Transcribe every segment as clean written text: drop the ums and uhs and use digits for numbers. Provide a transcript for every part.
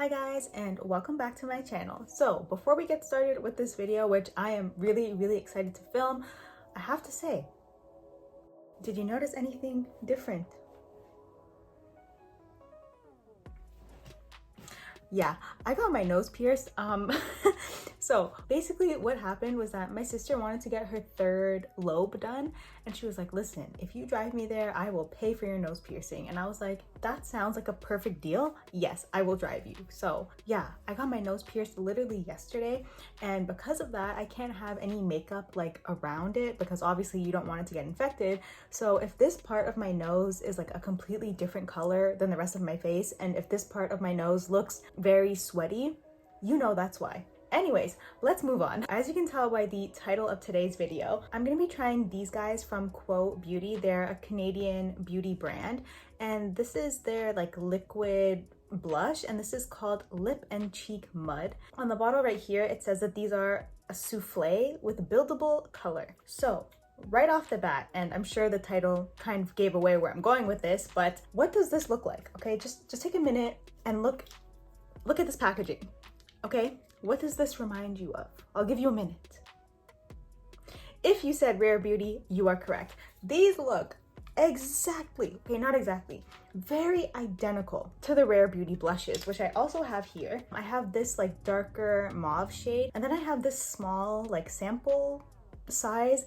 Hi guys, and welcome back to my channel. So before we get started with this video, which I am really excited to film, I have to say, did you notice anything different? Yeah, I got my nose pierced. So basically what happened was that my sister wanted to get her third lobe done, and she was like, listen, if you drive me there, I will pay for your nose piercing. And I was like, that sounds like a perfect deal. Yes, I will drive you. So yeah, I got my nose pierced literally yesterday, and because of that, I can't have any makeup like around it because obviously you don't want it to get infected. So if this part of my nose is like a completely different color than the rest of my face, and if this part of my nose looks very sweaty, you know that's why. Anyways, let's move on. As you can tell by the title of today's video, I'm gonna be trying these guys from Quo Beauty. They're a Canadian beauty brand, and this is their like liquid blush, and this is called Lip and Cheek Mud. On the bottle right here, it says that these are a souffle with buildable color. So right off the bat, and I'm sure the title kind of gave away where I'm going with this, but what does this look like? Okay, just take a minute and look at this packaging. Okay, what does this remind you of? I'll give you a minute. If you said Rare Beauty, you are correct. These look exactly, okay, not exactly, very identical to the Rare Beauty blushes, which I also have here. I have this like darker mauve shade, and then I have this small like sample size.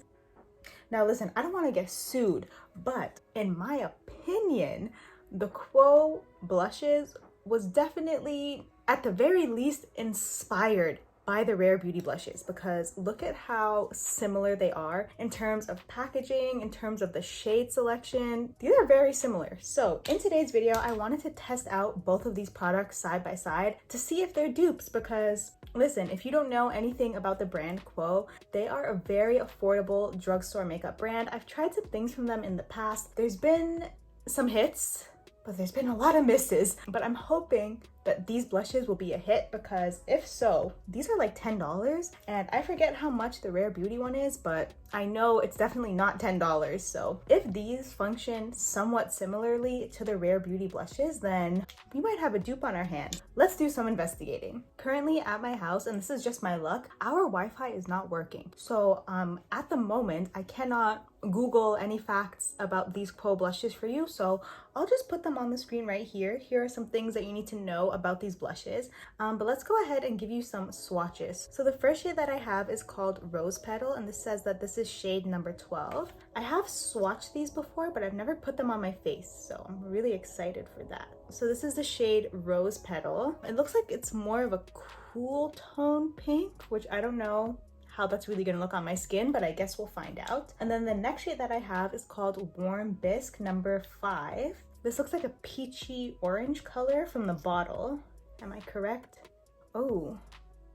Now listen, I don't want to get sued, but in my opinion, the Quo blushes was definitely, at the very least, inspired by the Rare Beauty blushes, because look at how similar they are in terms of packaging, in terms of the shade selection. These are very similar. So in today's video, I wanted to test out both of these products side by side to see if they're dupes, because listen, if you don't know anything about the brand Quo, they are a very affordable drugstore makeup brand. I've tried some things from them in the past. There's been some hits, but there's been a lot of misses. But I'm hoping that these blushes will be a hit, because if so, these are like $10, and I forget how much the Rare Beauty one is, but I know it's definitely not $10. So if these function somewhat similarly to the Rare Beauty blushes, then we might have a dupe on our hand. Let's do some investigating. Currently at my house, and this is just my luck, our Wi-Fi is not working. So at the moment, I cannot Google any facts about these Quo blushes for you, so I'll just put them on the screen right here. Here are some things that you need to know about these blushes, but let's go ahead and give you some swatches. So the first shade that I have is called Rose Petal, and this says that this is shade number 12. I have swatched these before, but I've never put them on my face, so I'm really excited for that. So this is the shade Rose Petal. It looks like it's more of a cool tone pink, which I don't know how that's really gonna look on my skin, but I guess we'll find out. And then the next shade that I have is called Warm Bisque number 5. This looks like a peachy orange color from the bottle. Am I correct? Oh,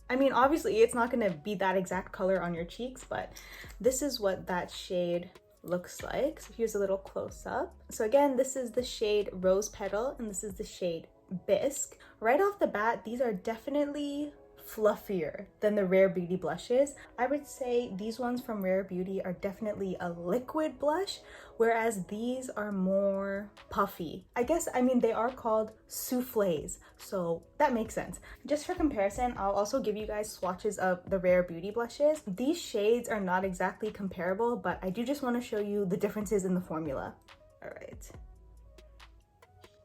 I mean, obviously it's not gonna be that exact color on your cheeks, but this is what that shade looks like. So here's a little close up. So again, this is the shade Rose Petal, and this is the shade Bisque. Right off the bat, these are definitely fluffier than the Rare Beauty blushes. I would say these ones from Rare Beauty are definitely a liquid blush, whereas these are more puffy. I guess, I mean, they are called souffles, so that makes sense. Just for comparison, I'll also give you guys swatches of the Rare Beauty blushes. These shades are not exactly comparable, but I do just want to show you the differences in the formula. All right.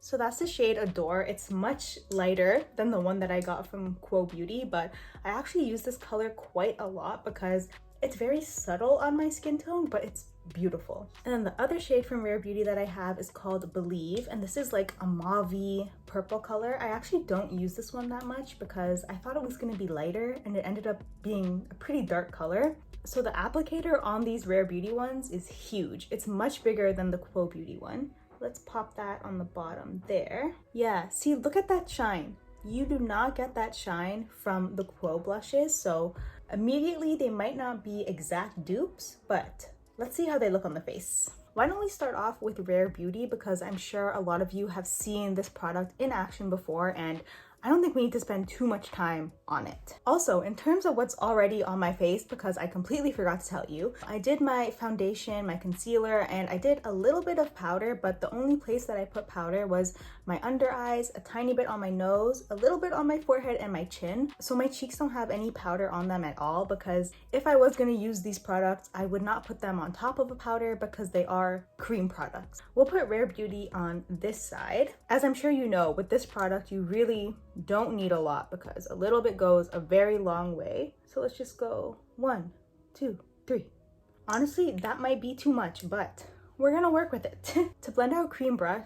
So that's the shade Adore. It's much lighter than the one that I got from Quo Beauty, but I actually use this color quite a lot because it's very subtle on my skin tone, but it's beautiful. And then the other shade from Rare Beauty that I have is called Believe, and this is like a mauve-y purple color. I actually don't use this one that much because I thought it was going to be lighter, and it ended up being a pretty dark color. So the applicator on these Rare Beauty ones is huge. It's much bigger than the Quo Beauty one. Let's pop that on the bottom there. Yeah, see, look at that shine. You do not get that shine from the Quo blushes, so immediately they might not be exact dupes, but let's see how they look on the face. Why don't we start off with Rare Beauty, because I'm sure a lot of you have seen this product in action before, and I don't think we need to spend too much time on it. Also, in terms of what's already on my face, because I completely forgot to tell you, I did my foundation, my concealer, and I did a little bit of powder, but the only place that I put powder was my under eyes, a tiny bit on my nose, a little bit on my forehead and my chin. So my cheeks don't have any powder on them at all, because if I was gonna use these products, I would not put them on top of a powder because they are cream products. We'll put Rare Beauty on this side. As I'm sure you know, with this product, you really don't need a lot because a little bit goes a very long way. So let's just go 1, 2, 3. Honestly, that might be too much, but we're gonna work with it. To blend out cream brush,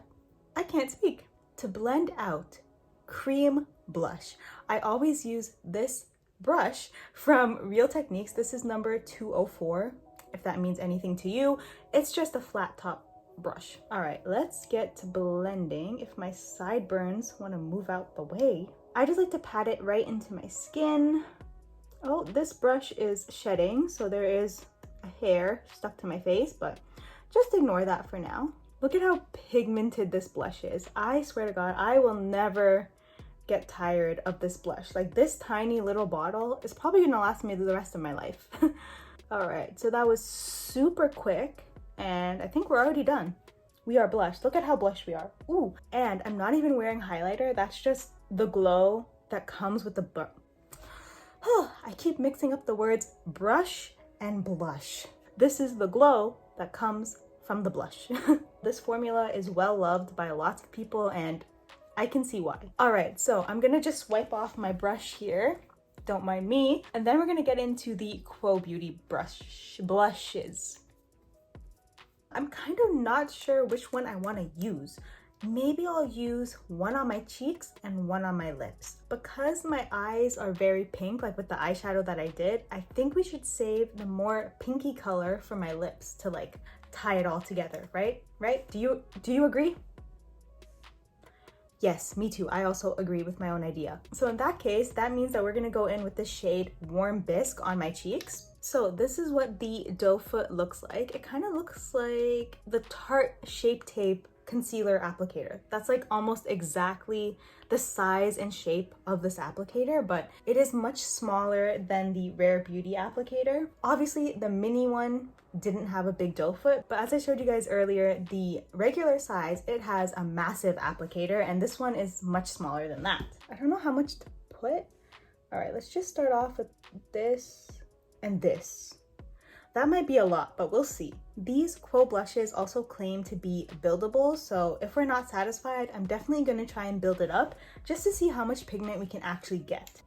I can't speak. To blend out cream blush, I always use this brush from Real Techniques. This is number 204. If that means anything to you, it's just a flat top brush. All right, let's get to blending. If my sideburns want to move out the way, I just like to pat it right into my skin. Oh, this brush is shedding, so there is a hair stuck to my face, but just ignore that for now. Look at how pigmented this blush is. I swear to God, I will never get tired of this blush. Like, this tiny little bottle is probably gonna last me the rest of my life. All right, so that was super quick. And I think we're already done. We are blushed. Look at how blushed we are. Ooh, and I'm not even wearing highlighter. That's just the glow that comes with the I keep mixing up the words brush and blush. This is the glow that comes from the blush. This formula is well loved by lots of people and I can see why. All right, so I'm gonna just wipe off my brush here. Don't mind me. And then we're gonna get into the Quo Beauty blushes. I'm kind of not sure which one I want to use. Maybe I'll use one on my cheeks and one on my lips. Because my eyes are very pink, like with the eyeshadow that I did, I think we should save the more pinky color for my lips to like tie it all together, right? Do you agree? Yes, me too. I also agree with my own idea. So in that case, that means that we're gonna go in with the shade Warm Bisque on my cheeks. So this is what the doe foot looks like. It kind of looks like the Tarte Shape Tape concealer applicator. That's like almost exactly the size and shape of this applicator, but it is much smaller than the Rare Beauty applicator. Obviously, the mini one didn't have a big doe foot, but as I showed you guys earlier, the regular size, it has a massive applicator, and this one is much smaller than that. I don't know how much to put. All right, let's just start off with this and this. That might be a lot, but we'll see. These Quo blushes also claim to be buildable, so if we're not satisfied, I'm definitely gonna try and build it up just to see how much pigment we can actually get.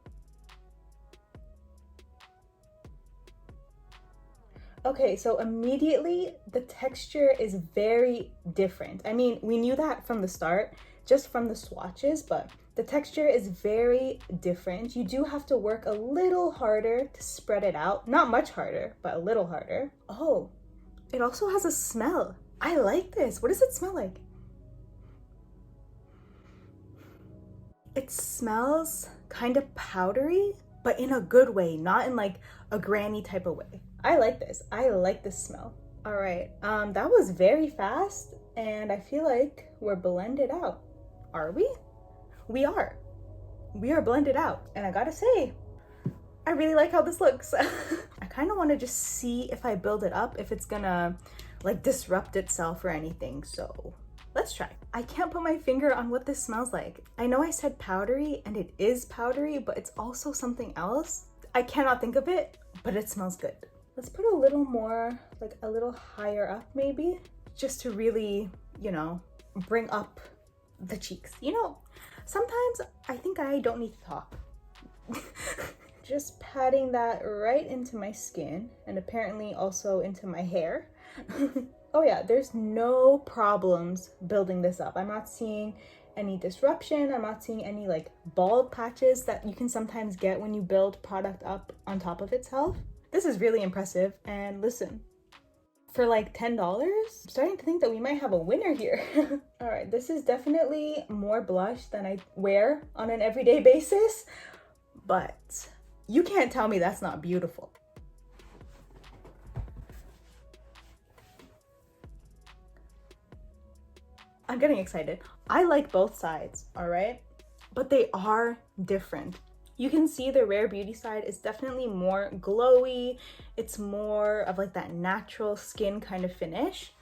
Okay, so immediately the texture is very different. I mean, we knew that from the start, just from the swatches, but the texture is very different. You do have to work a little harder to spread it out. Not much harder, but a little harder. Oh, it also has a smell. I like this. What does it smell like? It smells kind of powdery, but in a good way, not in like a granny type of way. I like this. I like this smell. All right, that was very fast and I feel like we're blended out. Are we? We are. We are blended out. And I gotta say, I really like how this looks. I kind of want to just see if I build it up, if it's gonna like disrupt itself or anything. So let's try. I can't put my finger on what this smells like. I know I said powdery and it is powdery, but it's also something else. I cannot think of it, but it smells good. Let's put a little more, like a little higher up maybe, just to really, you know, bring up the cheeks. You know, sometimes I think I don't need to talk. Just patting that right into my skin and apparently also into my hair. Oh yeah, there's no problems building this up. I'm not seeing any disruption. I'm not seeing any like bald patches that you can sometimes get when you build product up on top of itself. This is really impressive. And listen, for like $10, I'm starting to think that we might have a winner here. All right, this is definitely more blush than I wear on an everyday basis, but you can't tell me that's not beautiful. I'm getting excited. I like both sides, all right? but they are different. You can see the Rare Beauty side is definitely more glowy. It's more of like that natural skin kind of finish.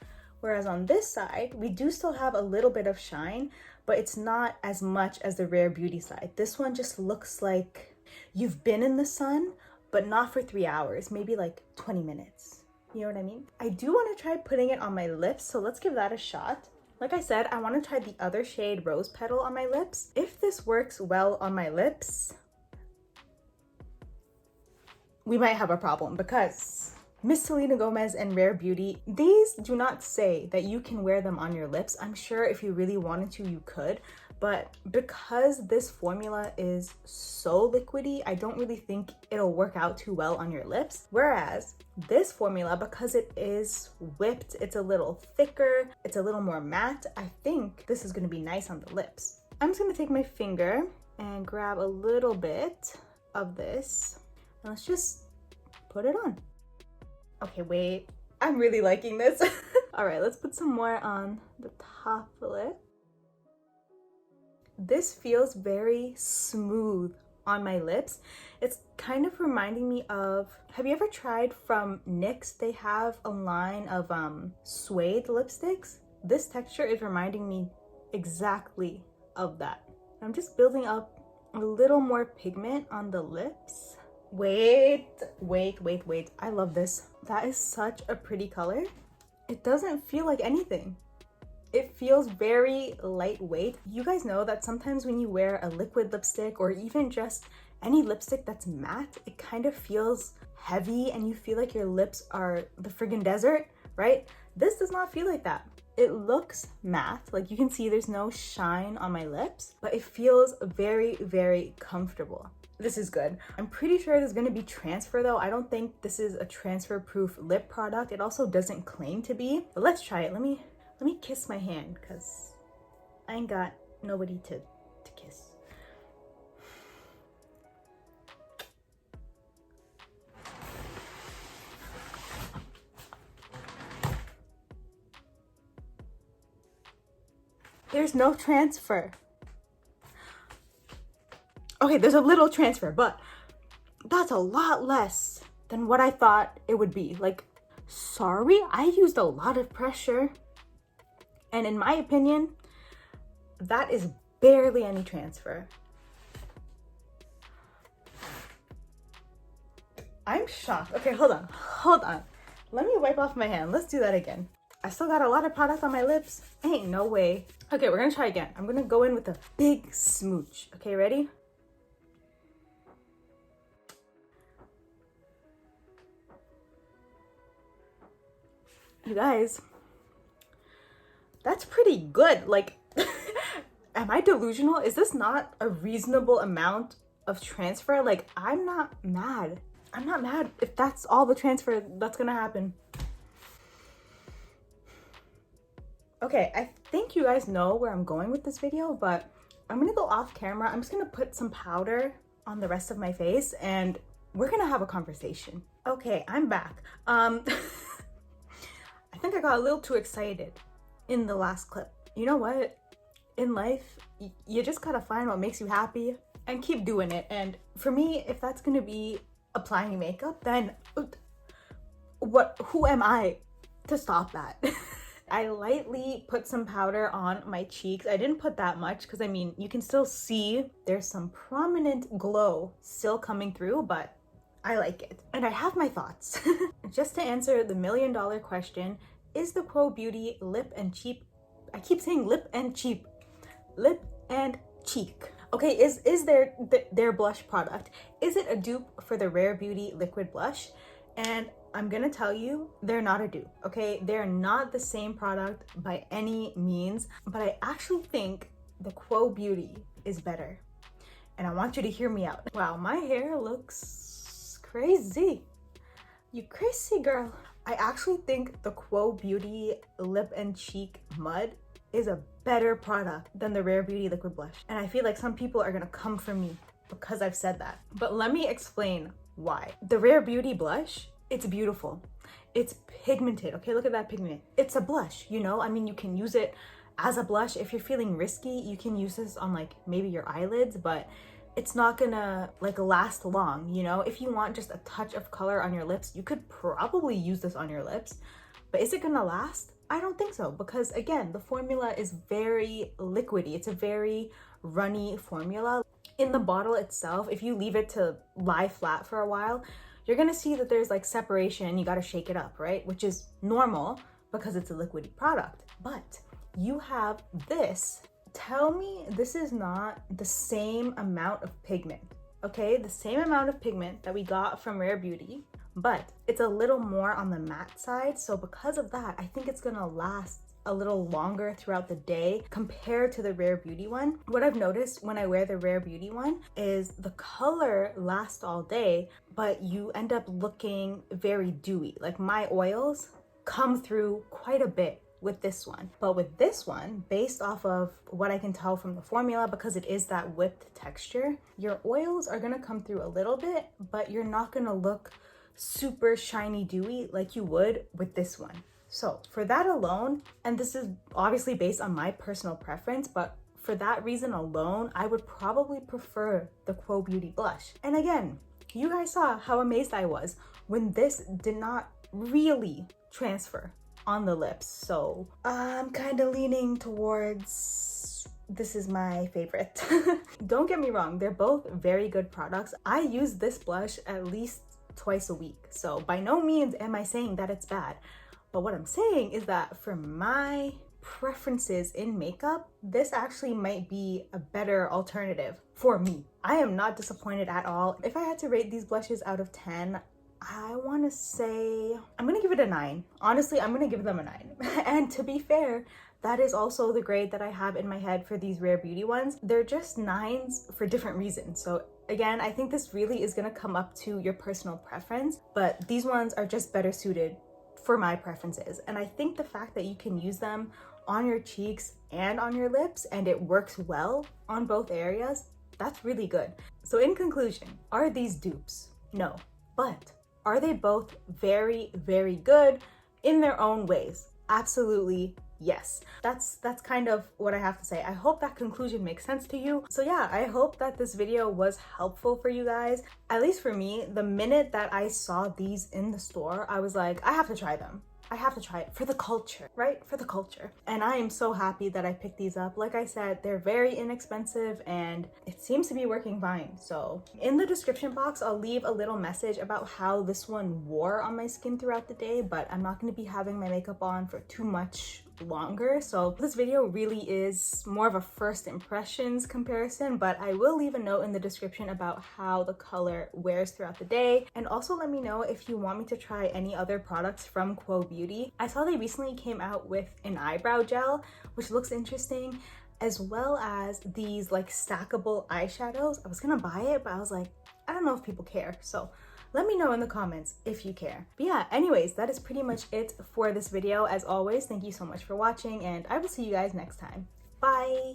Whereas on this side, we do still have a little bit of shine, but it's not as much as the Rare Beauty side. This one just looks like you've been in the sun, but not for 3 hours, maybe like 20 minutes. You know what I mean? I do want to try putting it on my lips, so let's give that a shot. Like I said, I want to try the other shade Rose Petal on my lips. If this works well on my lips, we might have a problem, because Miss Selena Gomez and Rare Beauty, these do not say that you can wear them on your lips. I'm sure if you really wanted to, you could, but because this formula is so liquidy, I don't really think it'll work out too well on your lips. Whereas this formula, because it is whipped, it's a little thicker, it's a little more matte, I think this is gonna be nice on the lips. I'm just gonna take my finger and grab a little bit of this, and let's just put it on. Okay, wait, I'm really liking this. All right, let's put some more on the top lip. This feels very smooth on my lips. It's kind of reminding me of, have you ever tried from NYX? They have a line of suede lipsticks. This texture is reminding me exactly of that. I'm just building up a little more pigment on the lips. Wait. I love this. That is such a pretty color. It doesn't feel like anything. It feels very lightweight. You guys know that sometimes when you wear a liquid lipstick or even just any lipstick that's matte, it kind of feels heavy and you feel like your lips are the friggin' desert, right? This does not feel like that. It looks matte, like you can see there's no shine on my lips, but it feels very, very comfortable. This is good. I'm pretty sure there's gonna be transfer though. I don't think this is a transfer proof lip product. It also doesn't claim to be, but let's try it. Let me kiss my hand, because I ain't got nobody to kiss. There's no transfer. Okay, there's a little transfer, but that's a lot less than what I thought it would be. Like, sorry, I used a lot of pressure. And in my opinion, that is barely any transfer. I'm shocked. Okay, hold on. Let me wipe off my hand. Let's do that again. I still got a lot of product on my lips. Ain't no way. Okay, we're gonna try again. I'm gonna go in with a big smooch. Okay, ready? You guys, that's pretty good. Like, am I delusional? Is this not a reasonable amount of transfer? Like, I'm not mad. I'm not mad if that's all the transfer that's gonna happen. Okay, I think you guys know where I'm going with this video, but I'm gonna go off camera. I'm just gonna put some powder on the rest of my face and we're gonna have a conversation. Okay, I'm back. I think I got a little too excited in the last clip. You know what? In life, you just gotta find what makes you happy and keep doing it. And for me, if that's gonna be applying makeup, then who am I to stop that? I lightly put some powder on my cheeks. I didn't put that much because I mean, you can still see there's some prominent glow still coming through, but I like it. And I have my thoughts. Just to answer the $1 million question, is the Quo Beauty lip and cheek, I keep saying lip and cheek, lip and cheek. Okay, is their blush product, is it a dupe for the Rare Beauty liquid blush? And I'm gonna tell you, they're not a dupe, okay? They're not the same product by any means, but I actually think the Quo Beauty is better. And I want you to hear me out. Wow, my hair looks crazy. You crazy girl. I actually think the Quo Beauty lip and cheek mud is a better product than the Rare Beauty liquid blush. And I feel like some people are gonna come for me because I've said that. But let me explain why. The Rare Beauty blush, it's beautiful. It's pigmented, okay? Look at that pigment. It's a blush, you know? I mean, you can use it as a blush, if you're feeling risky, you can use this on like maybe your eyelids, but it's not gonna like last long, you know? If you want just a touch of color on your lips, you could probably use this on your lips, but is it gonna last? I don't think so, because again, the formula is very liquidy. It's a very runny formula. In the bottle itself, if you leave it to lie flat for a while, you're gonna see that there's like separation. You gotta shake it up, right? Which is normal because it's a liquidy product. But you have this. Tell me this is not the same amount of pigment, okay? The same amount of pigment that we got from Rare Beauty, but it's a little more on the matte side. So because of that, I think it's gonna last a little longer throughout the day compared to the Rare Beauty one. What I've noticed when I wear the Rare Beauty one is the color lasts all day, but you end up looking very dewy. Like my oils come through quite a bit with this one. But with this one, based off of what I can tell from the formula, because it is that whipped texture, your oils are gonna come through a little bit, but you're not gonna look super shiny dewy like you would with this one. So for that alone, and this is obviously based on my personal preference, but for that reason alone, I would probably prefer the Quo Beauty blush. And again, you guys saw how amazed I was when this did not really transfer on the lips. So I'm kind of leaning towards this is my favorite. Don't get me wrong, they're both very good products. I use this blush at least twice a week. So by no means am I saying that it's bad. But what I'm saying is that for my preferences in makeup, this actually might be a better alternative for me. I am not disappointed at all. If I had to rate these blushes out of 10, I want to say I'm gonna give it a 9. Honestly, I'm gonna give them a 9. And to be fair, that is also the grade that I have in my head for these Rare Beauty ones. They're just 9s for different reasons. So again, I think this really is gonna come up to your personal preference, but these ones are just better suited for my preferences. And I think the fact that you can use them on your cheeks and on your lips and it works well on both areas, that's really good. So in conclusion, are these dupes? No. But are they both very, very good in their own ways? Absolutely yes. That's kind of what I have to say. I hope that conclusion makes sense to you. So yeah, I hope that this video was helpful for you guys. At least for me, the minute that I saw these in the store, I was like, I have to try them. I have to try it for the culture, right? For the culture. And I am so happy that I picked these up. Like I said, they're very inexpensive and it seems to be working fine. So in the description box, I'll leave a little message about how this one wore on my skin throughout the day, but I'm not going to be having my makeup on for too much longer. So this video really is more of a first impressions comparison, but I will leave a note in the description about how the color wears throughout the day. And also let me know if you want me to try any other products from Quo Beauty. I saw they recently came out with an eyebrow gel, which looks interesting, as well as these like stackable eyeshadows. I was gonna buy it, but I was like, I don't know if people care. So let me know in the comments if you care. But yeah, anyways, that is pretty much it for this video. As always, thank you so much for watching and I will see you guys next time. Bye!